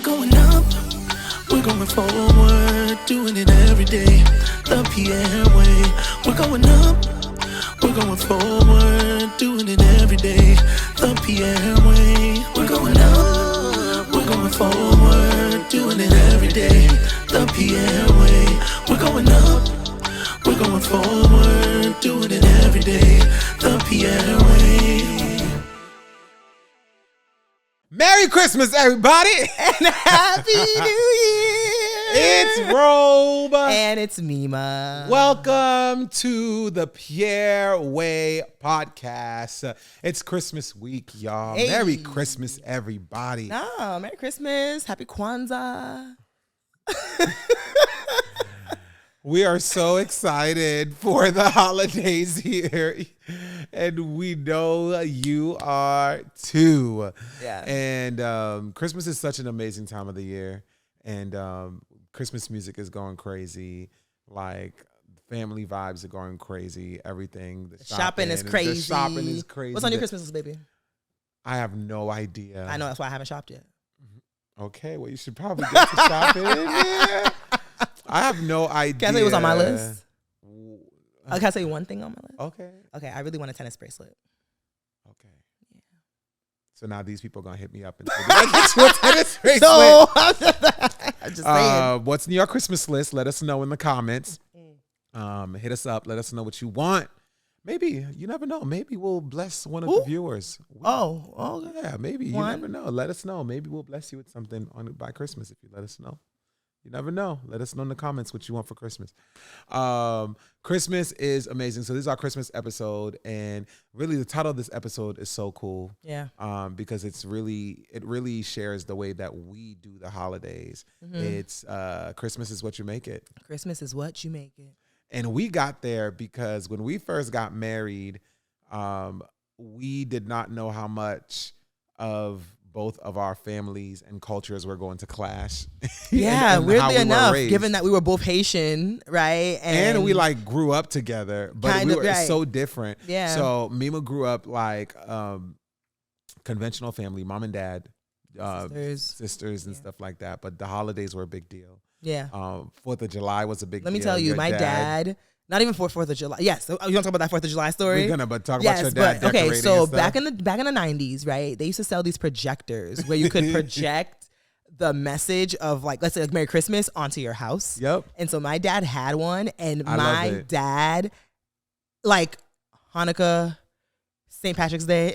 going up, we're going forward, doing it every day, the Pierre way. We're going up, we're going forward, doing it every day, the Pierre way. We're going up, we're going forward, doing it every day, the Pierre way. We're going up, we're going forward, doing it every day, the Pierre way. Merry Christmas, everybody! And Happy New Year! It's Robe. And it's Meima. Welcome to the Pierre Way podcast. It's Christmas week, y'all. Hey. Merry Christmas, everybody. No, Merry Christmas. Happy Kwanzaa. We are so excited for the holidays here, and we know you are too. Yeah. And Christmas is such an amazing time of the year, and Christmas music is going crazy. Like, family vibes are going crazy. Everything. The Shopping is crazy. The shopping is crazy. What's on your Christmas list, baby? I have no idea. I know, that's why I haven't shopped yet. Okay, well, you should probably get to shopping. Yeah. I have no idea. Can I tell you what's on my list? Can I tell you one thing on my list? Okay. Okay, I really want a tennis bracelet. Okay. Yeah. So now these people are going to hit me up and say, I get you a tennis bracelet. No, I'm just saying. What's in your Christmas list? Let us know in the comments. Hit us up. Let us know what you want. Maybe, you never know. Maybe we'll bless one of the viewers. Oh, Yeah, maybe. One? You never know. Let us know. Maybe we'll bless you with something by Christmas if you let us know. You never know. Let us know in the comments what you want for Christmas. Christmas is amazing. So this is our Christmas episode, and really the title of this episode is so cool. Yeah. Because it really shares the way that we do the holidays. It's Christmas is what you make it. Christmas is what you make it. And we got there because when we first got married, we did not know how much of both of our families and cultures were going to clash. Yeah, and weirdly enough, raised. given that we were both Haitian, right? And we like grew up together, but we were so different. Yeah. So Meima grew up like conventional family, mom and dad, sisters and stuff like that. But the holidays were a big deal. Yeah. 4th of July was a big deal. Let me tell you, Your my dad, not even for 4th of July. Yes. You want to talk about that 4th of July story? We're gonna, but talk about your dad but, okay, decorating so and stuff. back in the 90s, right? They used to sell these projectors where you could project the message of, like, let's say like Merry Christmas onto your house. Yep. And so my dad had one, and I my love it. dad, like Hanukkah, St. Patrick's Day.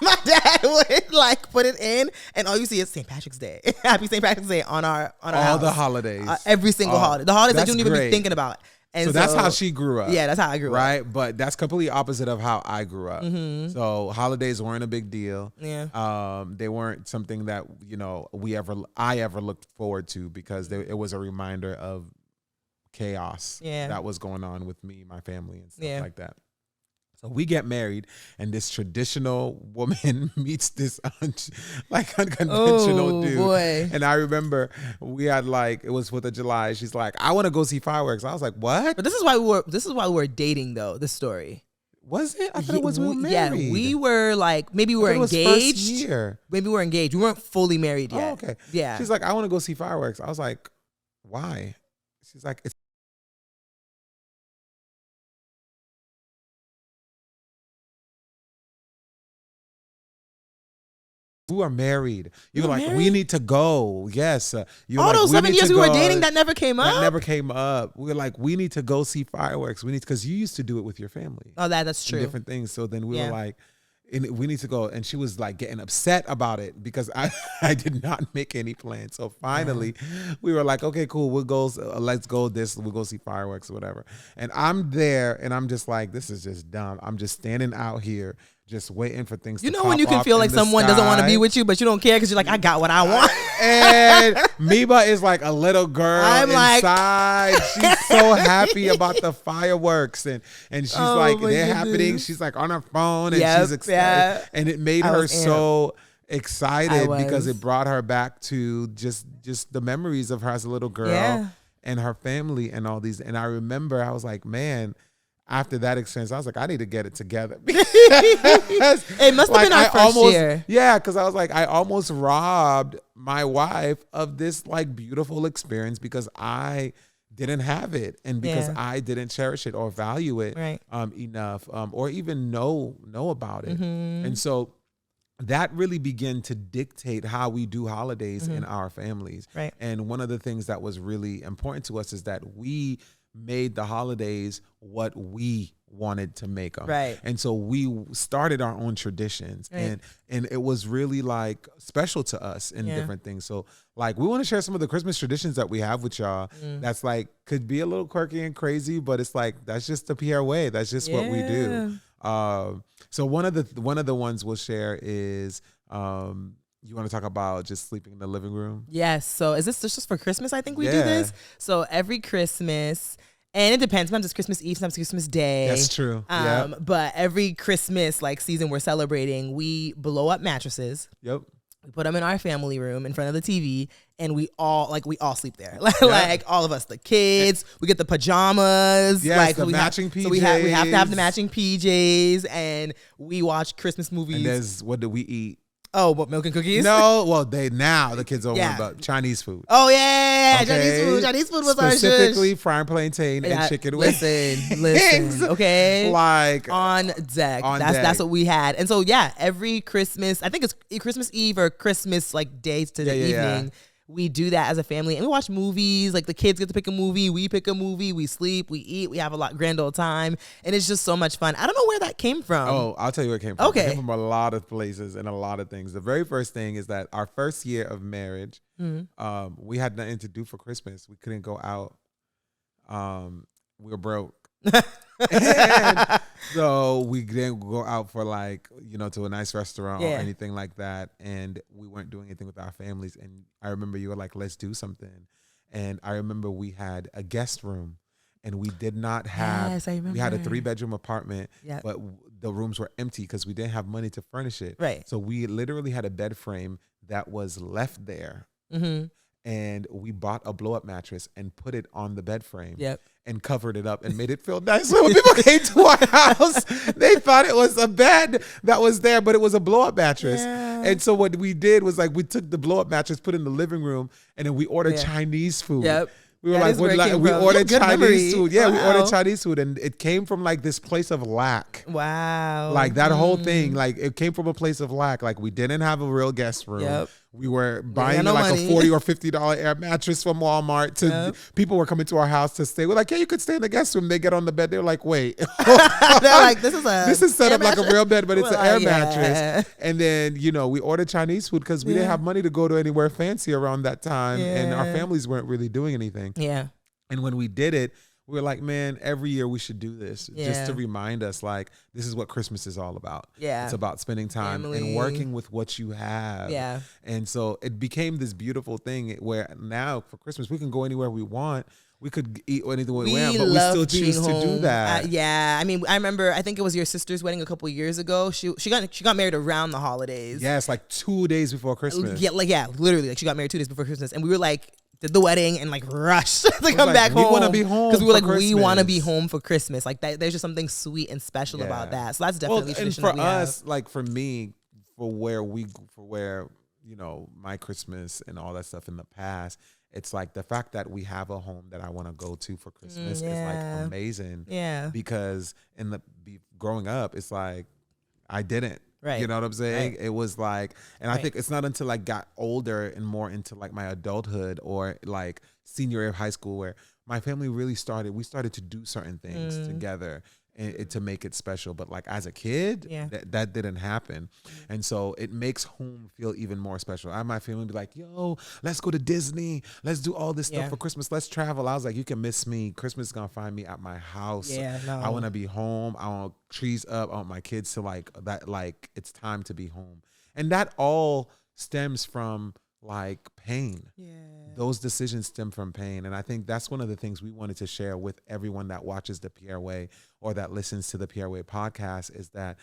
My dad would like put it in, and all you see is St. Patrick's Day. Happy St. Patrick's Day on our all house. the holidays, every single holiday. The holidays that you don't even great. be thinking about. And so that's how she grew up. Yeah, that's how I grew up. Right, but that's completely opposite of how I grew up. So holidays weren't a big deal. Yeah. They weren't something that I ever looked forward to because it was a reminder of chaos that was going on with me, my family, and stuff like that. So we get married, and this traditional woman meets this unconventional dude. Boy. And I remember we had it was 4th of July. She's like, I want to go see fireworks. I was like, what? But this is why we were dating, though. This story. Was it? I thought it was we were married. Yeah, we were like, maybe we were engaged. First year. Maybe we were engaged. We weren't fully married yet. Oh, okay. Yeah. She's like, I want to go see fireworks. I was like, why? She's like, it's we are married. You were like, married? we need to go. Yes. You All like, those 7 years we were dating, that never came up? That never came up. We were like, we need to go see fireworks. Because you used to do it with your family. Oh, that's true. Different things. So then we were like, we need to go. And she was like getting upset about it because I did not make any plans. So finally we were like, okay, cool. We'll go. Let's go we'll go see fireworks or whatever. And I'm there and I'm just like, this is just dumb. I'm just standing out here just waiting for things to pop when you can up feel in like the someone doesn't want to sky. be with you, but you don't care because you're like, I got what I want. And Meima is like a little girl inside. She's so happy about the fireworks. And she's like, they're happening. She's like on her phone and she's excited. Yeah. And it made her so excited because it brought her back to just the memories of her as a little girl and her family and all these. And I remember I was like, man, after that experience, I was like, I need to get it together. It must have been our first year. Yeah, because I was like, I almost robbed my wife of this like beautiful experience because I didn't have it and because I didn't cherish it or value it enough or even know about it. And so that really began to dictate how we do holidays in our families. Right. And one of the things that was really important to us is that we made the holidays what we wanted to make them. Right. And so we started our own traditions and it was really like special to us in different things. So like we want to share some of the Christmas traditions that we have with y'all. That's like could be a little quirky and crazy, but it's like that's just the Pierre way. That's just what we do. So one of the ones we'll share is you want to talk about just sleeping in the living room? Yes. So is this just for Christmas? I think we do this. So every Christmas, and it depends. Sometimes it's Christmas Eve, sometimes it's Christmas Day. That's true. But every Christmas like season we're celebrating, we blow up mattresses. Yep. We put them in our family room in front of the TV, and we all sleep there. Like all of us, the kids, we get the pajamas. Yes, like the matching PJs. So we have to have the matching PJs, and we watch Christmas movies. And there's what do we eat? Oh, what, milk and cookies? No, well, the kids don't want about Chinese food. Oh, yeah. Okay. Chinese food was our specifically fried plantain and chicken wings. Listen, okay? Like on deck. That's what we had. And so, every Christmas, I think it's Christmas Eve or Christmas, like, days to the evening, we do that as a family. And we watch movies. Like, the kids get to pick a movie. We pick a movie. We sleep. We eat. We have a grand old time. And it's just so much fun. I don't know where that came from. Oh, I'll tell you where it came from. Okay. It came from a lot of places and a lot of things. The very first thing is that our first year of marriage, we had nothing to do for Christmas. We couldn't go out. We were broke. And so we didn't go out for to a nice restaurant or anything like that. And we weren't doing anything with our families. And I remember you were like, let's do something. And I remember we had a guest room and we did not have, we had a 3-bedroom apartment, but the rooms were empty because we didn't have money to furnish it. Right. So we literally had a bed frame that was left there. And we bought a blow-up mattress and put it on the bed frame and covered it up and made it feel nice. So when people came to our house, they thought it was a bed that was there, but it was a blow-up mattress. And so what we did was we took the blow-up mattress, put it in the living room, and then we ordered Chinese food. We were we ordered Chinese food. Yeah, we ordered Chinese food, and it came from this place of lack. Wow. Like that whole thing, it came from a place of lack. Like we didn't have a real guest room. We were buying a $40 or $50 air mattress from Walmart. People were coming to our house to stay. We're like, yeah, you could stay in the guest room. They get on the bed. They're like, wait. They're like, this is set up like a real bed, but it's an air mattress. And then, we ordered Chinese food because we didn't have money to go to anywhere fancy around that time. And our families weren't really doing anything. Yeah. And when we did it, we were like, man, every year we should do this just to remind us, this is what Christmas is all about. Yeah. It's about spending time and working with what you have. Yeah. And so it became this beautiful thing where now for Christmas, we can go anywhere we want. We could eat anything we want, but we still choose to do that. I mean, I remember, I think it was your sister's wedding a couple of years ago. She got married around the holidays. Yes, 2 days before Christmas. Yeah, literally, she got married 2 days before Christmas. And we were did the wedding and rushed to come back home. We want to be home because we were we want to be home for Christmas. There's just something sweet and special about that. So that's definitely a tradition and for that we us, have. for me, for where my Christmas and all that stuff in the past, it's the fact that we have a home that I want to go to for Christmas is amazing. Yeah, because growing up, it's I didn't. Right. You know what I'm saying? Right. It was and I think it's not until I got older and more into my adulthood or senior year of high school where my family really we started to do certain things together and to make it special. But as a kid, that didn't happen. And so it makes home feel even more special. I have my family be like, yo, let's go to Disney. Let's do all this stuff for Christmas. Let's travel. I was like, you can miss me. Christmas is going to find me at my house. Yeah, no. I want to be home. I want trees up. I want my kids to it's time to be home. And that all stems from pain. Yeah. Those decisions stem from pain. And I think that's one of the things we wanted to share with everyone that watches the Pierre Way or that listens to the Pierre Way podcast is that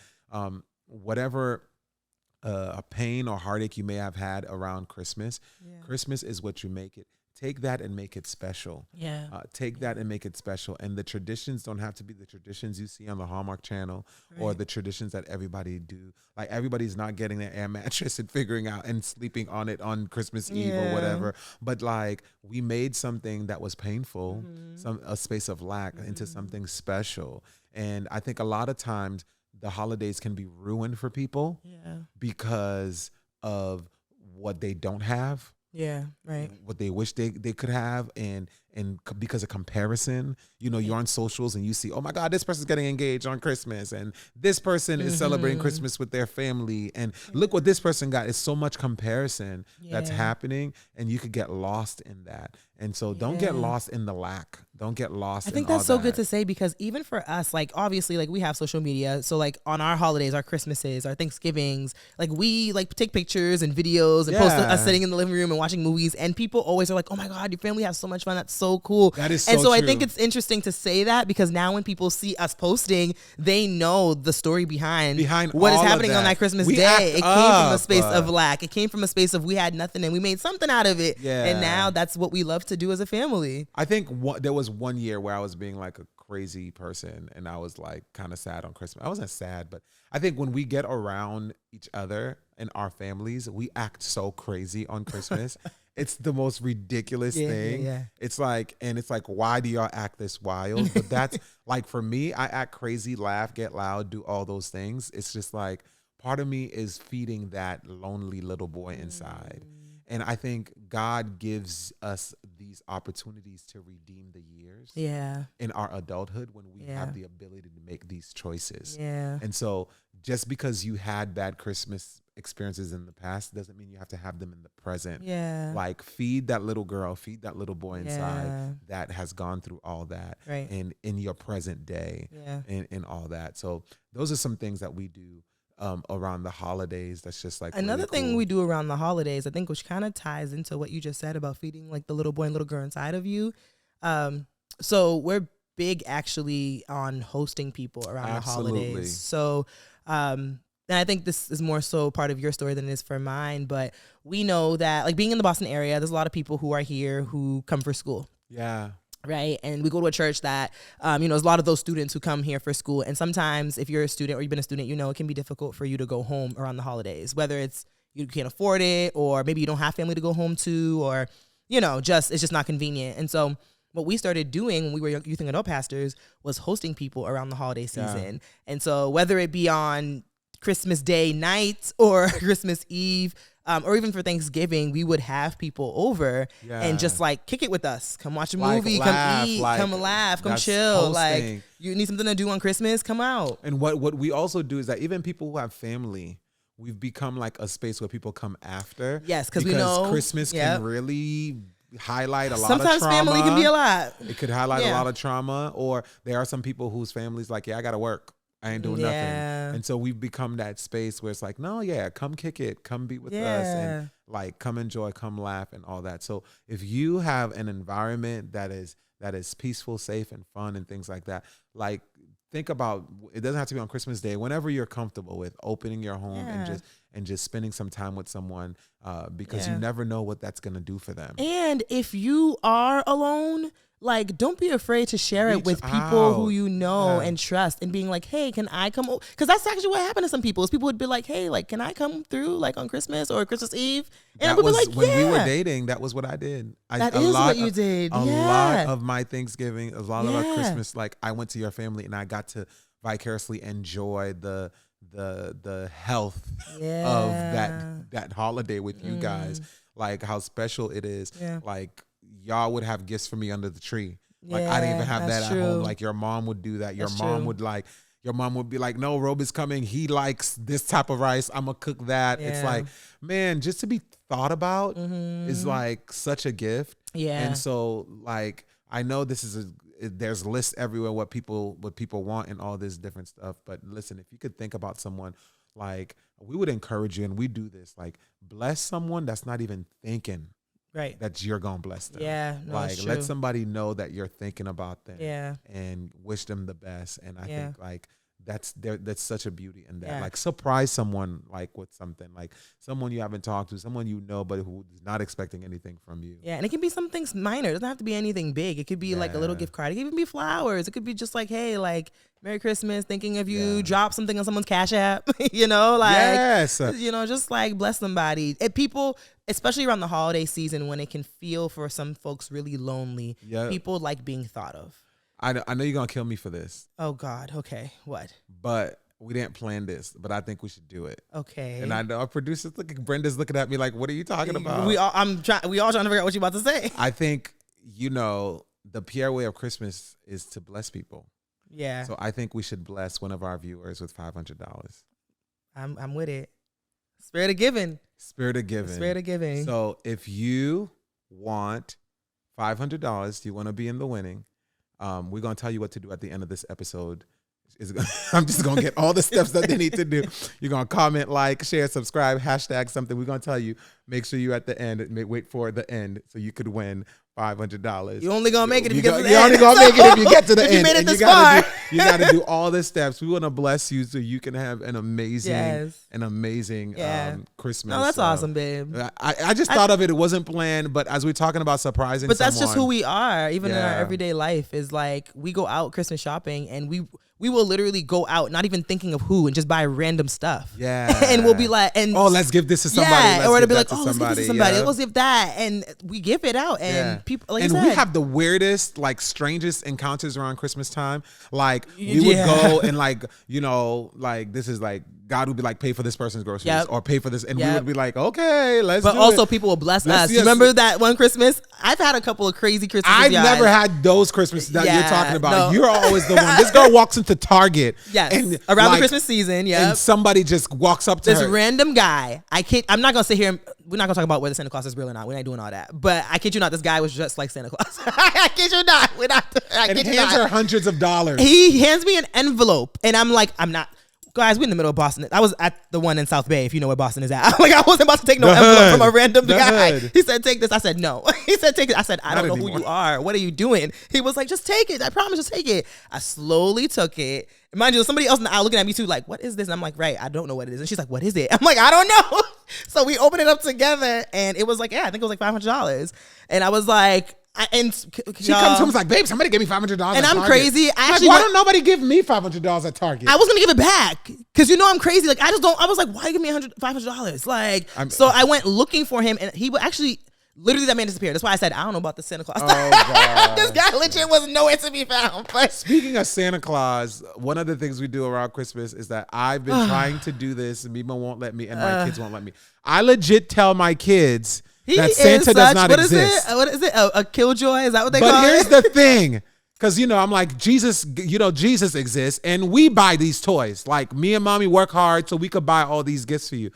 whatever pain or heartache you may have had around Christmas, Christmas is what you make it. take that and make it special. Yeah. Take that and make it special. And the traditions don't have to be the traditions you see on the Hallmark Channel or the traditions that everybody do. Like everybody's not getting their air mattress and figuring out and sleeping on it on Christmas Eve or whatever. But like we made something that was painful, a space of lack into something special. And I think a lot of times the holidays can be ruined for people because of what they don't have. Yeah, right. What they wish they could have, and because of comparison, you know, you're on socials and you see, oh my God, this person's getting engaged on Christmas, and this person is celebrating Christmas with their family, and look what this person got. It's so much comparison that's happening, and you could get lost in that. And so don't get lost in the lack. Don't get lost. I think that's so good to say, because even for us, like obviously, like we have social media. So like on our holidays, our Christmases, our Thanksgivings, like we like take pictures and videos and post us sitting in the living room and watching movies. And people always are like, oh my God, your family has so much fun. That's so cool. That is so And so true. I think it's interesting to say that, because now when people see us posting, they know the story behind what is happening on that Christmas day. It came from a space of lack. It came from a space of we had nothing and we made something out of it. Yeah. And now that's what we love to do as a family. I think there was one year where I was being like a crazy person and I was like kind of sad on Christmas. I wasn't sad, but I think when we get around each other and our families, we act so crazy on Christmas. It's the most ridiculous thing. Yeah. It's like, why do y'all act this wild? But that's like, for me, I act crazy, laugh, get loud, do all those things. It's just like, part of me is feeding that lonely little boy inside. And I think God gives us these opportunities to redeem the years in our adulthood when we have the ability to make these choices. And so just because you had bad Christmas experiences in the past doesn't mean you have to have them in the present. Like feed that little girl, feed that little boy inside that has gone through all that in your present day and all that. So those are some things that we do around the holidays. That's just like another really thing cool. we do around the holidays, I think, which kind of ties into what you just said about feeding like the little boy and little girl inside of you. So we're big actually on hosting people around the holidays. So and I think this is more so part of your story than it is for mine, but we know that like being in the Boston area, there's a lot of people who are here who come for school. Right. And we go to a church that, there's a lot of those students who come here for school. And sometimes if you're a student or you've been a student, it can be difficult for you to go home around the holidays, whether it's you can't afford it or maybe you don't have family to go home to, or, it's just not convenient. And so what we started doing when we were youth and adult pastors was hosting people around the holiday season. And so whether it be on Christmas Day night or Christmas Eve, or even for Thanksgiving, we would have people over and just like kick it with us. Come watch a movie, come eat, come laugh, come chill. Hosting. Like you need something to do on Christmas, come out. And what we also do is that even people who have family, we've become like a space where people come after. Yes, because we know Christmas can really highlight a lot Sometimes of trauma. Sometimes family can be a lot. It could highlight a lot of trauma, or there are some people whose families like, I got to work. I ain't doing nothing. And so we've become that space where it's like, no, come kick it. Come be with us and like come enjoy, come laugh and all that. So if you have an environment that is peaceful, safe and fun and things like that, like think about, it doesn't have to be on Christmas Day, whenever you're comfortable with opening your home and just spending some time with someone because you never know what that's going to do for them. And if you are alone, like, don't be afraid to share it with people who you know and trust, and being like, hey, can I come? Because that's actually what happened to some people. Is people would be like, hey, like, can I come through like on Christmas or Christmas Eve? And I would be like, when we were dating, that was what I did. That is what you did. A lot of my Thanksgiving, a lot of our Christmas, like I went to your family and I got to vicariously enjoy the health of that holiday with you guys, like how special it is. Like y'all would have gifts for me under the tree. Like I didn't even have that at home. Like your mom would do that. Your mom would be like, no, Robe is coming. He likes this type of rice. I'm gonna cook that. It's like, man, just to be thought about is like such a gift. And so like, I know this is there's lists everywhere what people want and all this different stuff. But listen, if you could think about someone, like we would encourage you, and we do this, like bless someone that's not even thinking that you're gonna bless them. Like let somebody know that you're thinking about them and wish them the best. And I think like that's such a beauty in that. Like surprise someone like with something, like someone you haven't talked to, someone you know, but who's not expecting anything from you. Yeah, and it can be something minor. It doesn't have to be anything big. It could be like a little gift card. It could even be flowers. It could be just like, hey, like Merry Christmas, thinking of you. Drop something on someone's Cash App. You know, like you know, just like bless somebody. People, especially around the holiday season when it can feel for some folks really lonely. People like being thought of. I know you're gonna kill me for this. Oh God. Okay. What? But we didn't plan this, but I think we should do it. Okay. And I know our producer's Brenda's looking at me like, what are you talking about? We all trying to figure out what you're about to say. I think, you know, the Pierre way of Christmas is to bless people. Yeah. So I think we should bless one of our viewers with $500. I'm with it. Spirit of giving. Spirit of giving. Spirit of giving. So if you want $500, you want to be in the winning. We're going to tell you what to do at the end of this episode. I'm just going to get all the steps that they need to do. You're going to comment, like, share, subscribe, hashtag something. We're going to tell you, make sure you're at the end. Wait for the end so you could win $500. You're only going to make it if you get to the end. You're only going to make it if you get to the end. You made it this far. You got to do all the steps. We want to bless you so you can have an amazing, Christmas. No, that's awesome, babe. I just thought of it. It wasn't planned, but as we're talking about surprising but that's someone, just who we are, even in our everyday life, is like we go out Christmas shopping and we will literally go out not even thinking of who and just buy random stuff. Yeah. And we'll be like, let's give this to somebody. Yeah. Or it'll be like, let's give this to somebody. Let's give that. And we give it out. And people, like, and we have the weirdest, like strangest encounters around Christmas time. Like we would go and like, you know, like this is like, God would be like, pay for this person's groceries or pay for this. And we would be like, okay, let's do it. But also people will bless us. You remember that one Christmas? I've had a couple of crazy Christmases. I've never had those Christmases that you're talking about. No. You're always the one. This girl walks into Target. And around the Christmas season. And somebody just walks up to this her. random guy. I'm not going to sit here. We're not going to talk about whether Santa Claus is real or not. We're not doing all that. But I kid you not, this guy was just like Santa Claus. I kid you not. And hands her hundreds of dollars. He hands me an envelope. And I'm like, I'm not. Guys, we're in the middle of Boston. I was at the one in South Bay, if you know where Boston is at. Like, I wasn't about to take no envelope from a random guy. He said, take this. I said, no. He said, take it. I said, I don't know who you are. What are you doing? He was like, just take it. I promise, just take it. I slowly took it. And mind you, somebody else in the aisle looking at me too, like, what is this? And I'm like, right, I don't know what it is. And she's like, what is it? I'm like, I don't know. So we opened it up together, and it was like, I think it was like $500. And I was like, she comes home and like, babe, somebody give me $500 and I'm crazy. Why don't nobody give me $500 at Target? I was gonna give it back because you know I'm crazy. Like I was like, why give me $500? Like so I went looking for him, and he would actually literally that man disappeared. That's why I said I don't know about the Santa Claus. Oh, God. This guy legit was nowhere to be found. But speaking of Santa Claus, one of the things we do around Christmas is that I've been trying to do this, and Meima won't let me, and my kids won't let me. I legit tell my kids that Santa does not exist. What is it? A killjoy? Is that what they call it? But here's the thing. Because, you know, I'm like, Jesus exists, and we buy these toys. Like, me and mommy work hard so we could buy all these gifts for you.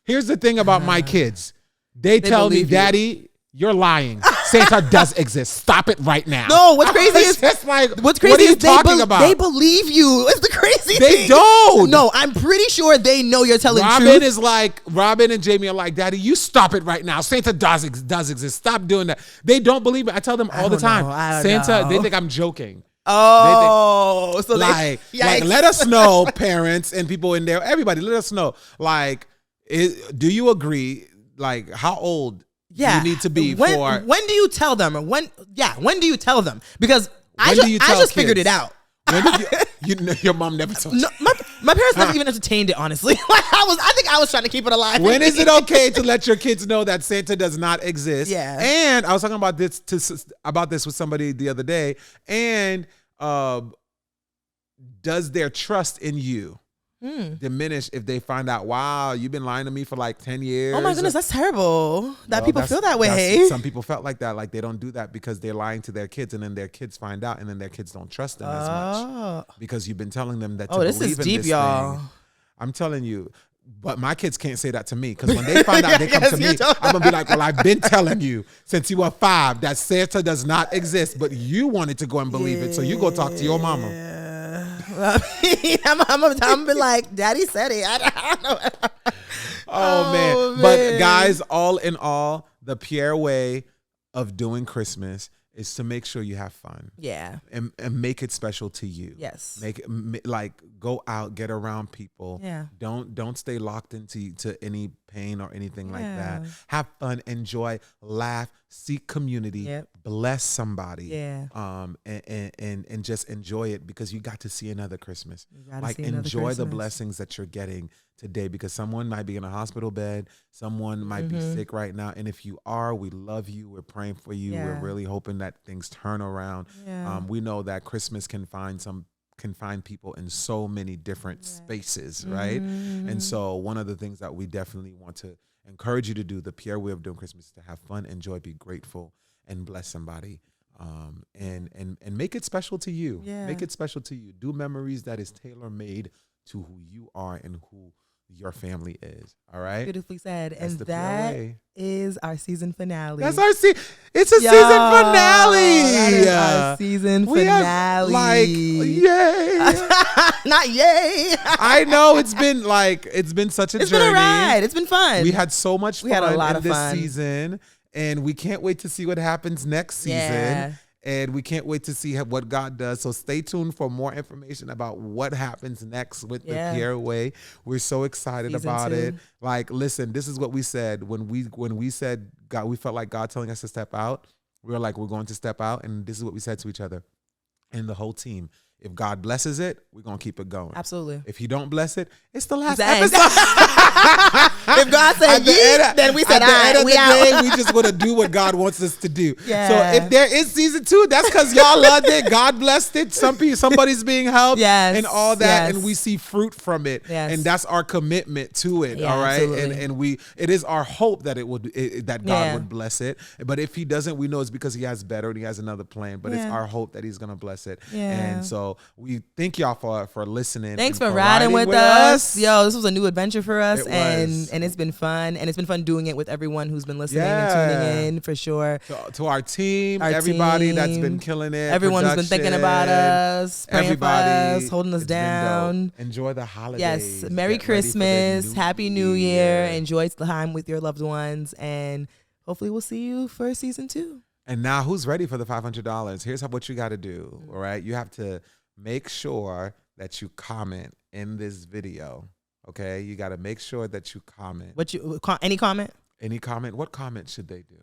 Here's the thing about my kids. They tell me, Daddy, you're lying. Santa does exist. Stop it right now. No, what's crazy is like, what's crazy what are you is talking about? They believe you. It's the crazy thing. They don't. No, I'm pretty sure they know you're telling truth. Robin and Jamie are like, Daddy, you stop it right now. Santa does exist. Stop doing that. They don't believe it. I tell them all the time. Santa, they think I'm joking. Oh, so like let us know, parents and people in there, everybody, let us know. Like, do you agree? Like, how old? Yeah. You need to be when do you tell them? When do you tell them? Because I just figured it out. When did your mom never told you? No, my parents never even entertained it, honestly. I think I was trying to keep it alive. When is it okay to let your kids know that Santa does not exist? Yeah. And I was talking about this with somebody the other day. And does their trust in you diminish if they find out, wow, you've been lying to me for like 10 years? Oh my goodness, that's terrible. People feel that way. Some people felt like that. Like they don't do that because they're lying to their kids, and then their kids find out, and then their kids don't trust them as much because you've been telling them that. This is deep, y'all. I'm telling you. But my kids can't say that to me because when they find out, they come to me. I'm going to be like, well, I've been telling you since you were 5 that Santa does not exist, but you wanted to go and believe it. So you go talk to your mama. I'm gonna be like, Daddy said it. I don't know. Oh, man. But guys, all in all, the Pierre way of doing Christmas is to make sure you have fun. Yeah. And make it special to you. Yes. Make it like go out, get around people. Yeah. Don't stay locked into any pain or anything like that. Have fun, enjoy, laugh, seek community, bless somebody. Yeah. And just enjoy it because you got to see another Christmas. Like enjoy the blessings that you're getting today because someone might be in a hospital bed, someone might be sick right now, and if you are, we love you, we're praying for you, we're really hoping that things turn around. We know that Christmas can find people in so many different spaces, right? And so one of the things that we definitely want to encourage you to do, the Pierre way of doing Christmas, is to have fun, enjoy, be grateful, and bless somebody. And make it special to you. Make it special to you. Do memories that is tailor-made to who you are and who your family is. All right? Beautifully said. That's and that is our season finale. That's our season. It's a season finale. That is our season finale. Like, yay. Not yay. I know it's been such a journey. It's been a ride. It's been fun. We had so much fun we had a lot in of this fun. season. And we can't wait to see what happens next season. Yeah. And we can't wait to see what God does. So stay tuned for more information about what happens next with the Pierre Way. We're so excited season about 2. It. Like, listen, this is what we said when we said God, we felt like God telling us to step out. We were like, we're going to step out. And this is what we said to each other and the whole team. If God blesses it, we're going to keep it going. Absolutely. If he don't bless it, it's the last episode. If God said then we said, at the end of the day, we just want to do what God wants us to do. Yeah. So if there is season 2, that's because y'all loved it. God blessed it. Somebody's being helped and all that. And we see fruit from it. And that's our commitment to it. All right. Absolutely. And it is our hope that that God would bless it. But if he doesn't, we know it's because he has better and he has another plan. But it's our hope that he's going to bless it. And so we thank y'all for listening. Thanks for riding with us. Yo, this was a new adventure for us, and it's been fun. And it's been fun doing it with everyone who's been listening and tuning in for sure. To our team, everybody that's been killing it. Everyone who's been thinking about us, praying for us, holding us down. Enjoy the holidays. Yes. Merry Christmas. Happy New Year. Enjoy the time with your loved ones. And hopefully we'll see you for season 2. And now who's ready for the $500? Here's what you got to do. All right. You have to make sure that you comment in this video. Okay. You got to make sure that you comment. Any comment? Any comment? What comment should they do?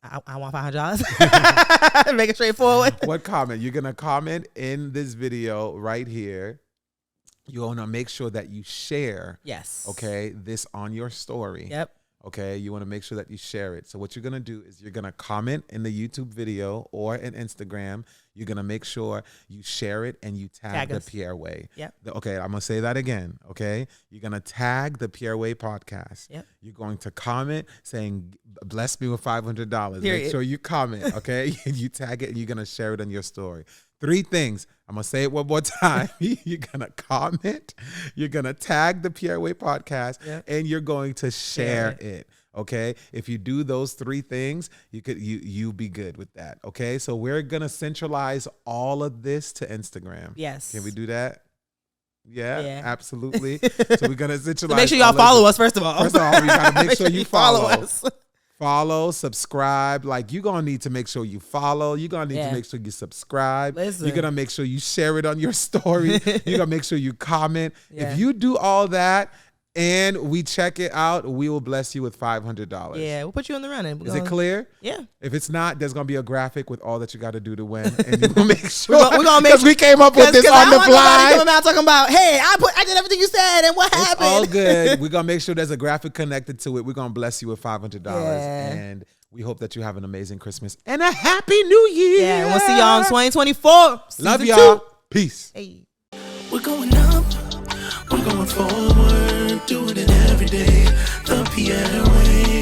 I want $500. Make it straightforward. What comment? You're going to comment in this video right here. You want to make sure that you share. Yes. Okay. This on your story. Yep. Okay, you want to make sure that you share it. So what you're going to do is you're going to comment in the YouTube video or in Instagram. You're going to make sure you share it and you tag the Pierre Way. Yep. Okay, I'm going to say that again, okay? You're going to tag the Pierre Way podcast. Yep. You're going to comment saying, bless me with $500. Period. Make sure you comment, okay? You tag it and you're going to share it on your story. 3 things. I'm going to say it one more time. You're going to comment. You're going to tag the Pierre Way podcast and you're going to share it. Okay. If you do those 3 things, you be good with that. Okay. So we're going to centralize all of this to Instagram. Yes. Can we do that? Yeah. Absolutely. So we're going to centralize. So make sure y'all follow us first of all. First of all, we got to make sure you follow us. Follow, subscribe. Like, you're going to need to make sure you follow. You're going to need to make sure you subscribe. Listen. You're going to make sure you share it on your story. You're going to make sure you comment. If you do all that and we check it out, we will bless you with $500. Yeah, we'll put you in the running. Is it clear? Yeah. If it's not, there's going to be a graphic with all that you got to do to win. And we'll make sure. We're going to make sure. we came up with this on the fly. Coming out talking about, hey, I did everything you said and what happened? It's all good. We're going to make sure there's a graphic connected to it. We're going to bless you with $500. And we hope that you have an amazing Christmas and a happy New Year. Yeah, we'll see y'all in 2024. Love y'all. 2. Peace. Hey. We're going up. We're going forward. Doing it every day. The Pierre Way.